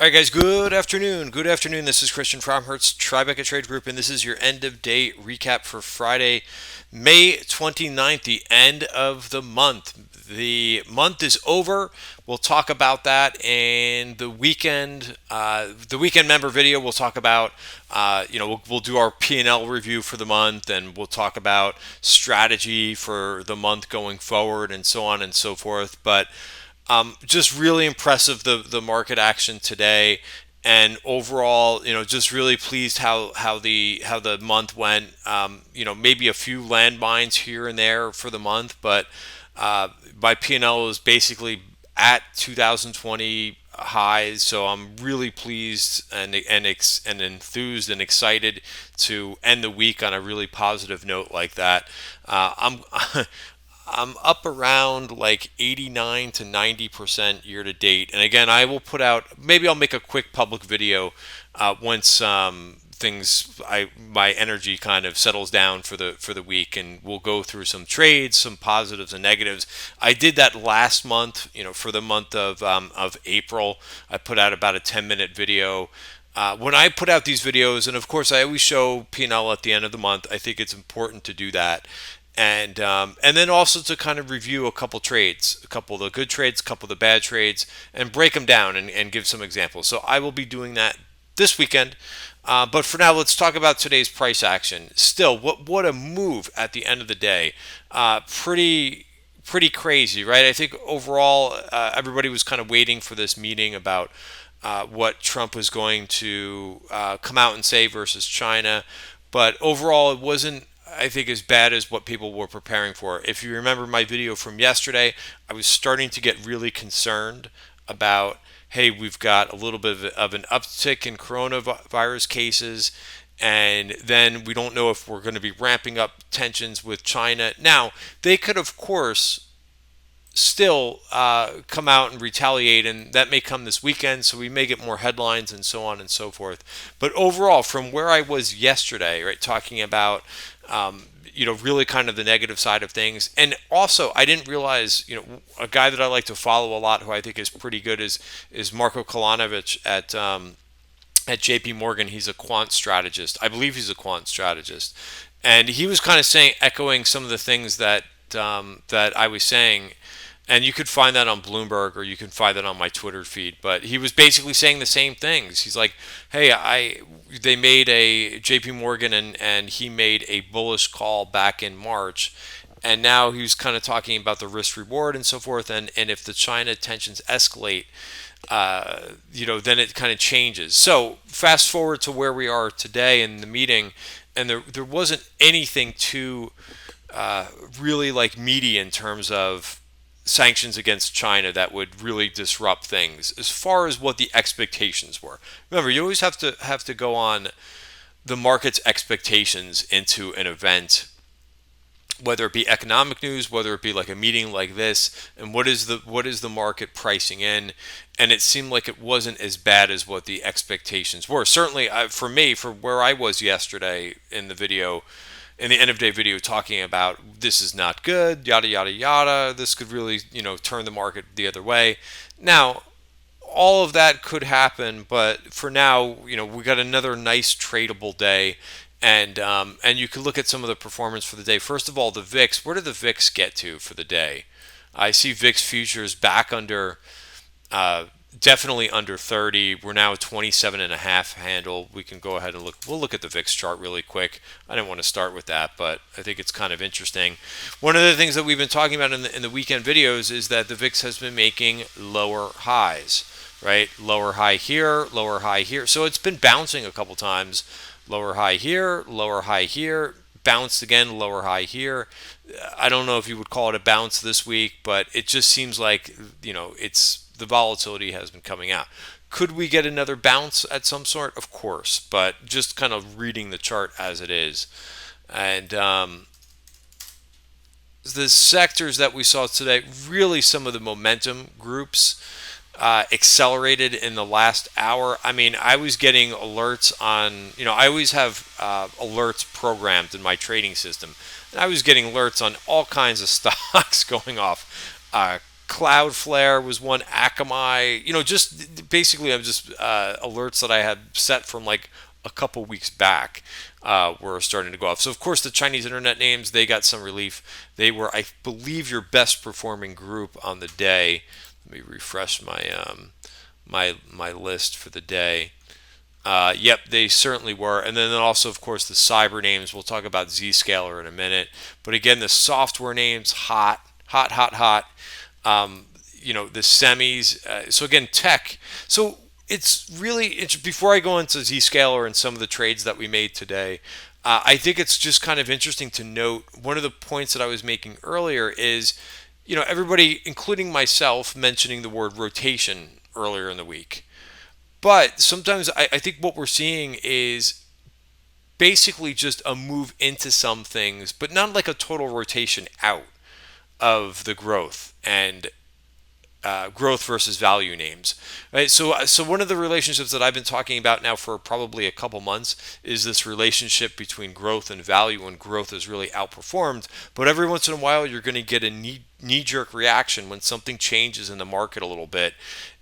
All right, guys, good afternoon. Good afternoon. This is Christian from Hertz Tribeca Trade Group, and this is your end of day recap for Friday, May 29th, the end of the month. The month is over. We'll talk about that in the weekend member video. We'll talk about, we'll do our P&L review for the month, and we'll talk about strategy for the month going forward, and so on and so forth. But just really impressive the market action today, and overall, just really pleased how the month went. Maybe a few landmines here and there for the month, but my P&L is basically at 2020 highs, so I'm really pleased and enthused and excited to end the week on a really positive note like that. I'm up around like 89 to 90% year to date. And again, I will put out, maybe I'll make a quick public video once my energy kind of settles down for the week, and we'll go through some trades, some positives and negatives. I did that last month, for the month of April. I put out about a 10-minute video. When I put out these videos, and of course I always show P&L at the end of the month, I think it's important to do that, and then also to kind of review a couple trades, a couple of the good trades, a couple of the bad trades, and break them down and give some examples. So I will be doing that this weekend. But for now, let's talk about today's price action. Still, what a move at the end of the day. Pretty crazy, right? I think overall, everybody was kind of waiting for this meeting about what Trump was going to come out and say versus China. But overall, it wasn't, I think, as bad as what people were preparing for. If you remember my video from yesterday, I was starting to get really concerned about, hey, we've got a little bit of an uptick in coronavirus cases, and then we don't know if we're going to be ramping up tensions with China. Now, they could, of course, still come out and retaliate, and that may come this weekend, so we may get more headlines and so on and so forth. But overall, from where I was yesterday, right, talking about really kind of the negative side of things. And also, I didn't realize, a guy that I like to follow a lot, who I think is pretty good, is Marko Kolanovic at JP Morgan. He's a quant strategist. I believe he's a quant strategist. And he was kind of echoing some of the things that I was saying. And you could find that on Bloomberg, or you can find that on my Twitter feed. But he was basically saying the same things. He's like, hey, they made a JP Morgan, and he made a bullish call back in March. And now he was kind of talking about the risk reward and so forth. And if the China tensions escalate, then it kind of changes. So fast forward to where we are today in the meeting, and there wasn't anything too really like meaty in terms of sanctions against China that would really disrupt things as far as what the expectations were. Remember, you always have to go on the market's expectations into an event, whether it be economic news, whether it be like a meeting like this, and what is the market pricing in. And it seemed like it wasn't as bad as what the expectations were. Certainly, for me, for where I was yesterday in the video, in the end of day video, talking about this is not good, yada yada yada. This could really, turn the market the other way. Now, all of that could happen, but for now, we got another nice tradable day, and you can look at some of the performance for the day. First of all, the VIX. Where did the VIX get to for the day? I see VIX futures back under. Definitely under 30. We're now 27.5 handle. We can go ahead and look. We'll look at the Vix chart really quick. I didn't want to start with that, but I think it's kind of interesting. One of the things that we've been talking about in the weekend videos is that the Vix has been making lower highs, right? Lower high here, lower high here. So it's been bouncing a couple times. Lower high here, bounced again, lower high here. I don't know if you would call it a bounce this week, but it just seems like, it's the volatility has been coming out. Could we get another bounce at some sort? Of course, but just kind of reading the chart as it is. And the sectors that we saw today, really some of the momentum groups accelerated in the last hour. I mean, I was getting alerts on, I always have alerts programmed in my trading system. And I was getting alerts on all kinds of stocks going off. Cloudflare was one, Akamai, just basically I'm just alerts that I had set from like a couple weeks back were starting to go off. So of course the Chinese internet names, they got some relief. They were, I believe, your best performing group on the day. Let me refresh my list for the day. Yep, they certainly were. And then also, of course, the cyber names. We'll talk about Zscaler in a minute. But again, the software names, hot, hot, hot, hot. The semis. So again, tech. So before I go into Zscaler and some of the trades that we made today, I think it's just kind of interesting to note one of the points that I was making earlier is, everybody, including myself, mentioning the word rotation earlier in the week. But sometimes I think what we're seeing is basically just a move into some things, but not like a total rotation out of the growth and growth versus value names, right? So one of the relationships that I've been talking about now for probably a couple months is this relationship between growth and value, and growth has really outperformed. But every once in a while, you're going to get a knee-jerk reaction when something changes in the market a little bit,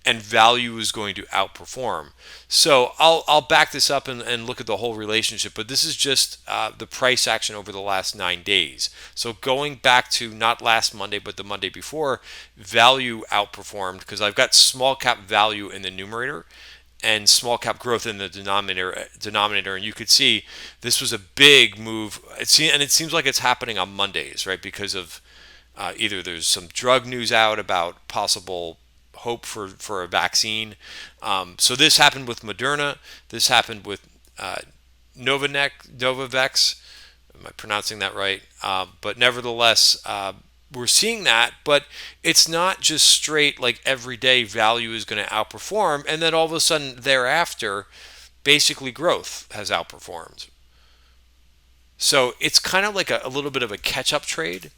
and value is going to outperform. So I'll back this up and look at the whole relationship, but this is just the price action over the last 9 days. So going back to not last Monday, but the Monday before, value outperformed because I've got small cap value in the numerator and small cap growth in the denominator, and you could see this was a big move. It seems like it's happening on Mondays, right? Because of either there's some drug news out about possible hope for a vaccine. So this happened with Moderna. This happened with Novavax. Am I pronouncing that right? But nevertheless, we're seeing that. But it's not just straight like every day value is going to outperform, and then all of a sudden thereafter, basically growth has outperformed. So it's kind of like a little bit of a catch-up trade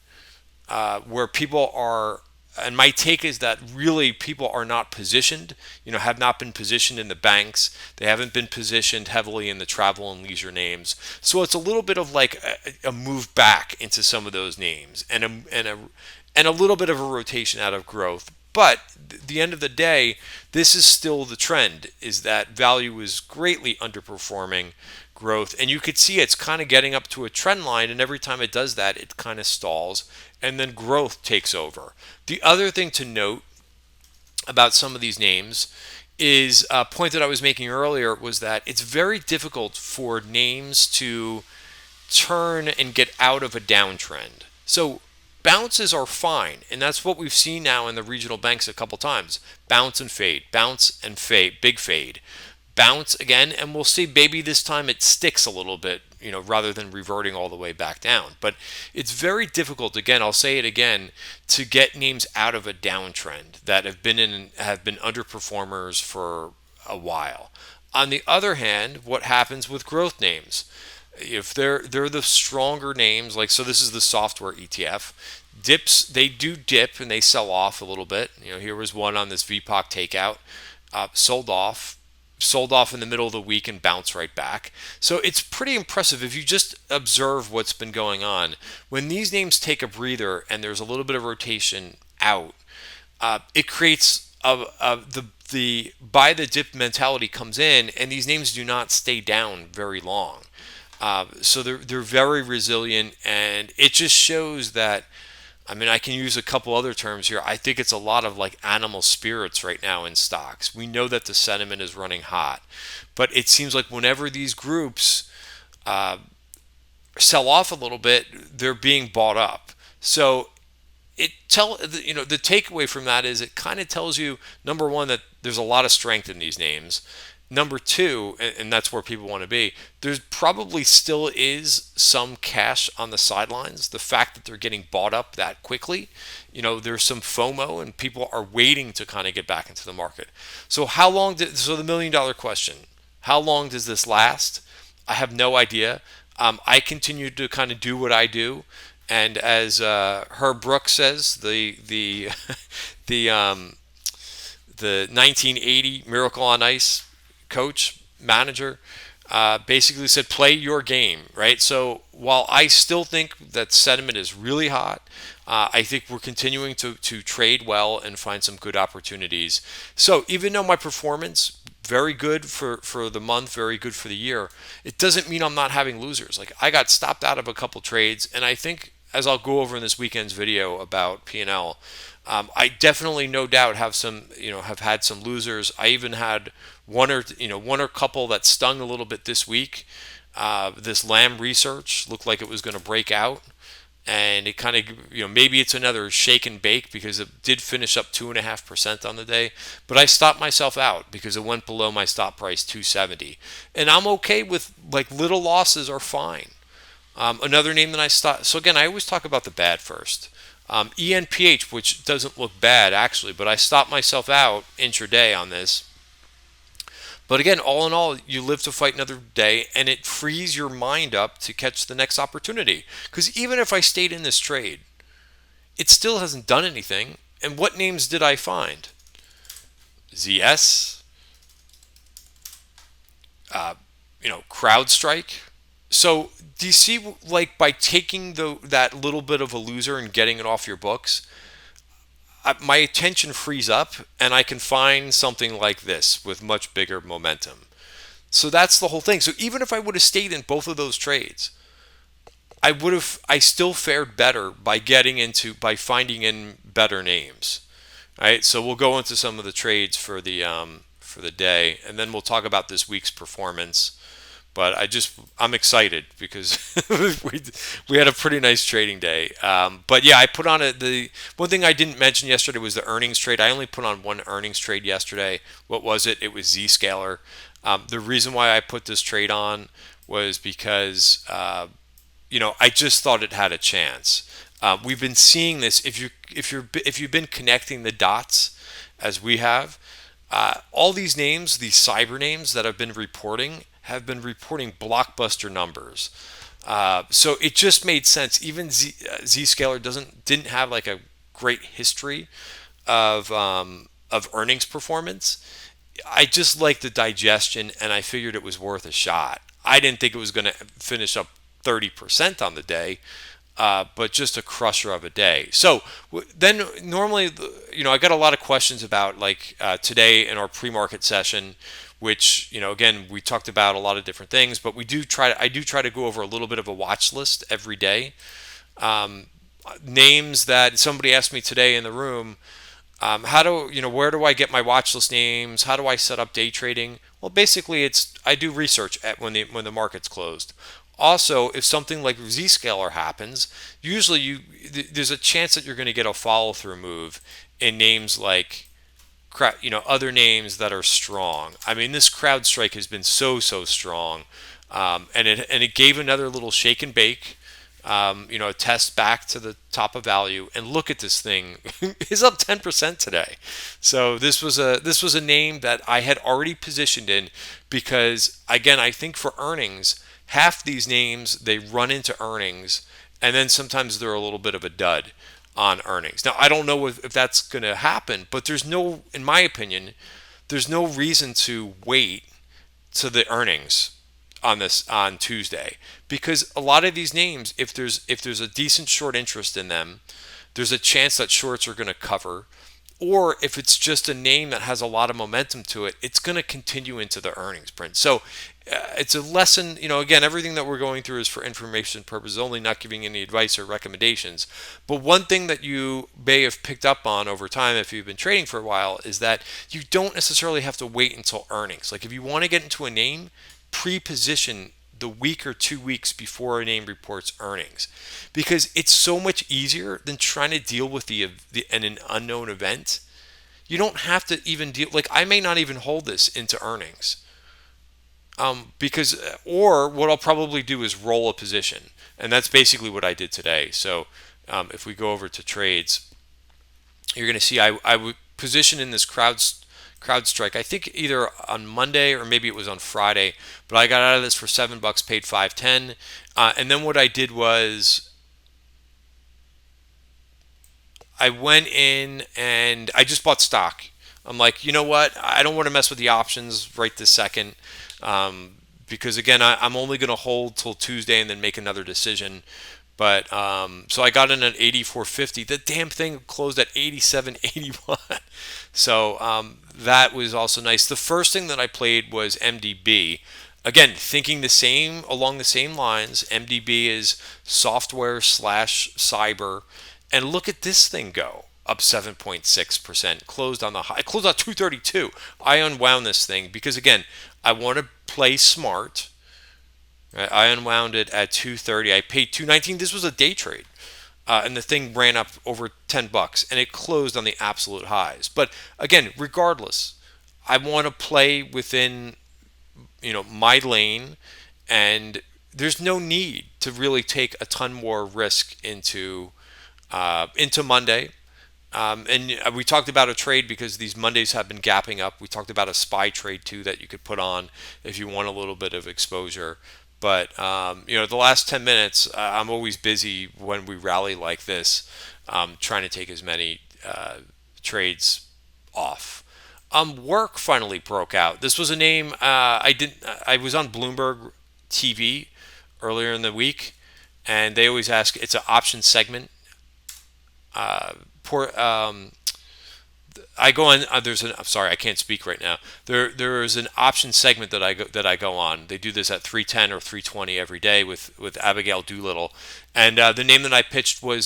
where people are. And my take is that really people are not positioned, have not been positioned in the banks. They haven't been positioned heavily in the travel and leisure names. So it's a little bit of like a move back into some of those names and a little bit of a rotation out of growth. But at the end of the day, this is still the trend, is that value is greatly underperforming growth. And you could see it's kind of getting up to a trend line, and every time it does that, it kind of stalls, and then growth takes over. The other thing to note about some of these names is a point that I was making earlier was that it's very difficult for names to turn and get out of a downtrend. So bounces are fine, and that's what we've seen now in the regional banks a couple times. Bounce and fade, big fade. Bounce again, and we'll see maybe this time it sticks a little bit, rather than reverting all the way back down. But it's very difficult, again, I'll say it again, to get names out of a downtrend that have been underperformers for a while. On the other hand, what happens with growth names? If they're the stronger names, like, so this is the software ETF. Dips, they do dip and they sell off a little bit. Here was one on this VPOC takeout, sold off in the middle of the week and bounced right back. So it's pretty impressive if you just observe what's been going on. When these names take a breather and there's a little bit of rotation out, it creates the buy the dip mentality comes in, and these names do not stay down very long. So they're very resilient, and it just shows that. I can use a couple other terms here. I think it's a lot of like animal spirits right now in stocks. We know that the sentiment is running hot, but it seems like whenever these groups sell off a little bit, they're being bought up. So the takeaway from that is it kind of tells you, number one, that there's a lot of strength in these names. Number two, and that's where people want to be, there's probably still is some cash on the sidelines. The fact that they're getting bought up that quickly, there's some FOMO and people are waiting to kind of get back into the market. So so the $1 million question, how long does this last? I have no idea. I continue to kind of do what I do. And as Herb Brooks says, the 1980 Miracle on Ice coach, manager, basically said, play your game, right? So while I still think that sentiment is really hot, I think we're continuing to trade well and find some good opportunities. So even though my performance very good for the month, very good for the year, it doesn't mean I'm not having losers. Like I got stopped out of a couple trades, and I think as I'll go over in this weekend's video about P&L, I definitely no doubt have had some losers. I even had one or couple that stung a little bit this week. This Lamb research looked like it was going to break out, and it kind of, maybe it's another shake and bake because it did finish up 2.5% on the day, but I stopped myself out because it went below my stop price 270, and I'm okay with, like, little losses are fine. Another name that I stopped. So again, I always talk about the bad first. ENPH, which doesn't look bad actually, but I stopped myself out intraday on this. But again, all in all, you live to fight another day, and it frees your mind up to catch the next opportunity. Because even if I stayed in this trade, it still hasn't done anything. And what names did I find? ZS, CrowdStrike. So do you see, like, by taking that little bit of a loser and getting it off your books, my attention frees up and I can find something like this with much bigger momentum. So that's the whole thing. So even if I would have stayed in both of those trades, I still fared better by finding in better names. All right, so we'll go into some of the trades for the day, and then we'll talk about this week's performance. But I'm excited because we had a pretty nice trading day. But yeah, I put on the one thing I didn't mention yesterday was the earnings trade. I only put on one earnings trade yesterday. What was it? It was Zscaler. The reason why I put this trade on was because I just thought it had a chance. We've been seeing this. If you've been connecting the dots as we have, all these names, these cyber names that have been reporting blockbuster numbers. So it just made sense. Even Zscaler didn't have like a great history of earnings performance. I just liked the digestion, and I figured it was worth a shot. I didn't think it was going to finish up 30% on the day, but just a crusher of a day. So then normally, I got a lot of questions about, like, today in our pre-market session, which, again, we talked about a lot of different things, but I do try to go over a little bit of a watch list every day. Names that somebody asked me today in the room, where do I get my watch list names? How do I set up day trading? Well, basically, I do research when the market's closed. Also, if something like Zscaler happens, usually there's a chance that you're going to get a follow-through move in names like, other names that are strong. I mean, this CrowdStrike has been so strong, and it gave another little shake and bake. A test back to the top of value, and look at this thing. It's up 10% today. So this was a name that I had already positioned in because, again, I think for earnings, half these names, they run into earnings, and then sometimes they're a little bit of a dud on earnings. Now, I don't know if that's going to happen, but in my opinion, there's no reason to wait to the earnings on Tuesday, because a lot of these names, if there's a decent short interest in them, there's a chance that shorts are going to cover. Or if it's just a name that has a lot of momentum to it, it's going to continue into the earnings print. So it's a lesson. Again, everything that we're going through is for information purposes only, not giving any advice or recommendations. But one thing that you may have picked up on over time, if you've been trading for a while, is that you don't necessarily have to wait until earnings. Like, if you want to get into a name, pre-position the week or 2 weeks before a name reports earnings, because it's so much easier than trying to deal with an unknown event. You don't have to even deal, like, I may not even hold this into earnings, or what I'll probably do is roll a position, and that's basically what I did today. So if we go over to trades, you're going to see I would position in this CrowdStrike, I think either on Monday or maybe it was on Friday, but I got out of this for $7, paid 5.10, and then what I did was I went in and I just bought stock. I'm like, you know what? I don't want to mess with the options right this second, because again, I'm only going to hold till Tuesday and then make another decision. But so I got in at 84.50. The damn thing closed at 87.81. So that was also nice. The first thing that I played was MDB. Again, thinking the same along the same lines. MDB is software slash cyber, and look at this thing go up 7.6%. Closed on the high. Closed at 232. I unwound this thing because again, I want to play smart. I unwound it at 230. I paid 219. This was a day trade. And the thing ran up over $10 and it closed on the absolute highs. But again, regardless, I want to play within my lane, and there's no need to really take a ton more risk into Monday. And we talked about a trade because these Mondays have been gapping up. We talked about a SPY trade too that you could put on if you want a little bit of exposure. But the last 10 minutes, I'm always busy when we rally like this, trying to take as many trades off. Work finally broke out. This was a name I was on Bloomberg TV earlier in the week, and they always ask. It's an option segment. Poor. I go on. I'm sorry, I can't speak right now. There is an option segment that I go on. They do this at 3:10 or 3:20 every day with Abigail Doolittle, and the name that I pitched was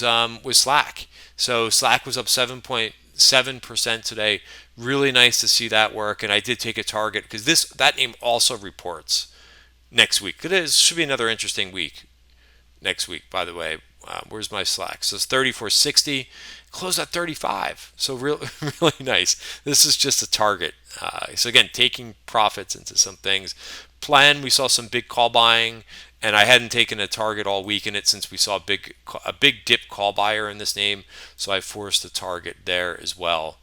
Slack. So Slack was up 7.7% today. Really nice to see that work, and I did take a target because that name also reports next week. Should be another interesting week next week. By the way, where's my Slack? So it's 34.60. Closed at 35. So really nice. This is just a target. So again, taking profits into some things. We saw some big call buying, and I hadn't taken a target all week in it since we saw a big dip call buyer in this name. So I forced a target there as well.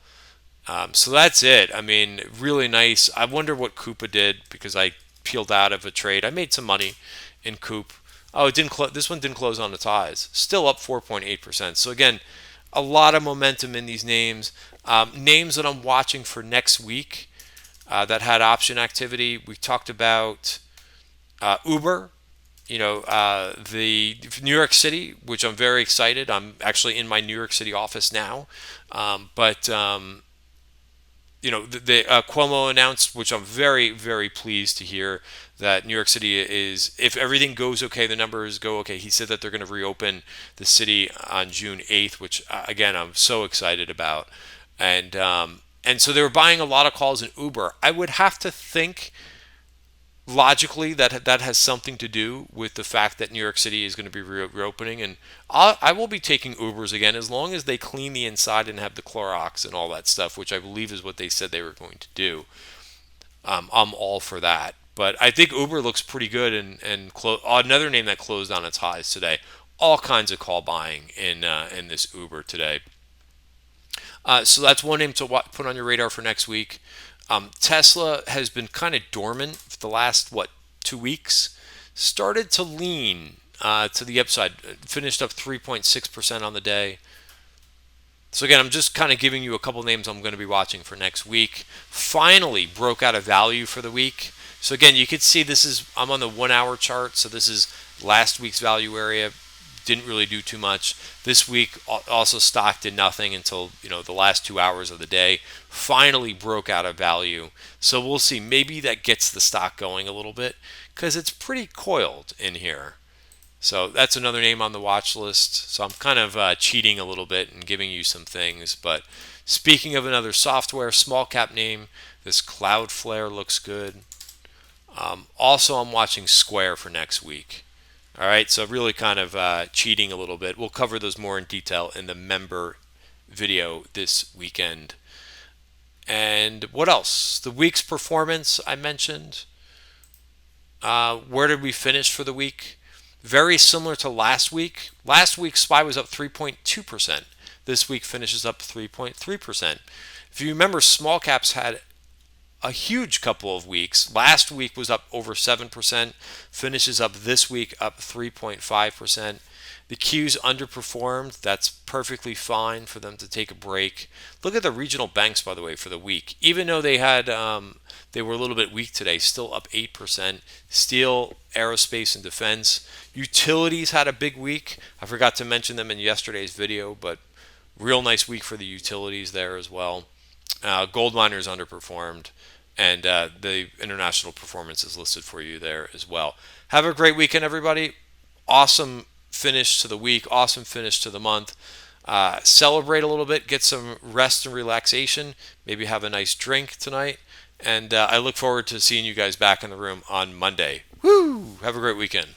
So that's it. I mean, really nice. I wonder what Coupa did because I peeled out of a trade. I made some money in Coop. Oh, it didn't. This one didn't close on its highs. Still up 4.8%. So again, a lot of momentum in these names. Names that I'm watching for next week that had option activity. We talked about Uber. The New York City, which I'm very excited. I'm actually in my New York City office now, but. Cuomo announced, which I'm very, very pleased to hear, that New York City is, if everything goes okay, the numbers go okay. He said that they're going to reopen the city on June 8th, which again I'm so excited about, and so they were buying a lot of calls in Uber. I would have to think logically that has something to do with the fact that New York City is going to be reopening, and I will be taking Ubers again as long as they clean the inside and have the Clorox and all that stuff, which I believe is what they said they were going to do. I'm all for that, but I think Uber looks pretty good, and another name that closed on its highs today. All kinds of call buying in this Uber today. So that's one name to put on your radar for next week. Tesla has been kind of dormant for the last 2 weeks. Started to lean to the upside. Finished up 3.6% on the day. So again, I'm just kind of giving you a couple names I'm going to be watching for next week. Finally broke out a value for the week. So again, you could see I'm on the 1 hour chart. So this is last week's value area. Didn't really do too much. This week also stock did nothing until the last 2 hours of the day. Finally broke out of value. So we'll see. Maybe that gets the stock going a little bit because it's pretty coiled in here. So that's another name on the watch list. So I'm kind of cheating a little bit and giving you some things. But speaking of another software small cap name, this Cloudflare looks good. Also, I'm watching Square for next week. All right, so really kind of cheating a little bit. We'll cover those more in detail in the member video this weekend. And what else? The week's performance I mentioned. Where did we finish for the week? Very similar to last week. Last week, SPY was up 3.2%. This week finishes up 3.3%. If you remember, small caps had a huge couple of weeks. Last week was up over 7%, finishes up this week up 3.5%. The Qs underperformed. That's perfectly fine for them to take a break. Look at the regional banks, by the way, for the week. Even though they were a little bit weak today, still up 8%. Steel, aerospace, and defense. Utilities had a big week. I forgot to mention them in yesterday's video, but real nice week for the utilities there as well. Gold miners underperformed, and the international performance is listed for you there as well. Have a great weekend, everybody. Awesome finish to the week, awesome finish to the month. Celebrate a little bit, get some rest and relaxation, maybe have a nice drink tonight, and I look forward to seeing you guys back in the room on Monday. Woo! Have a great weekend.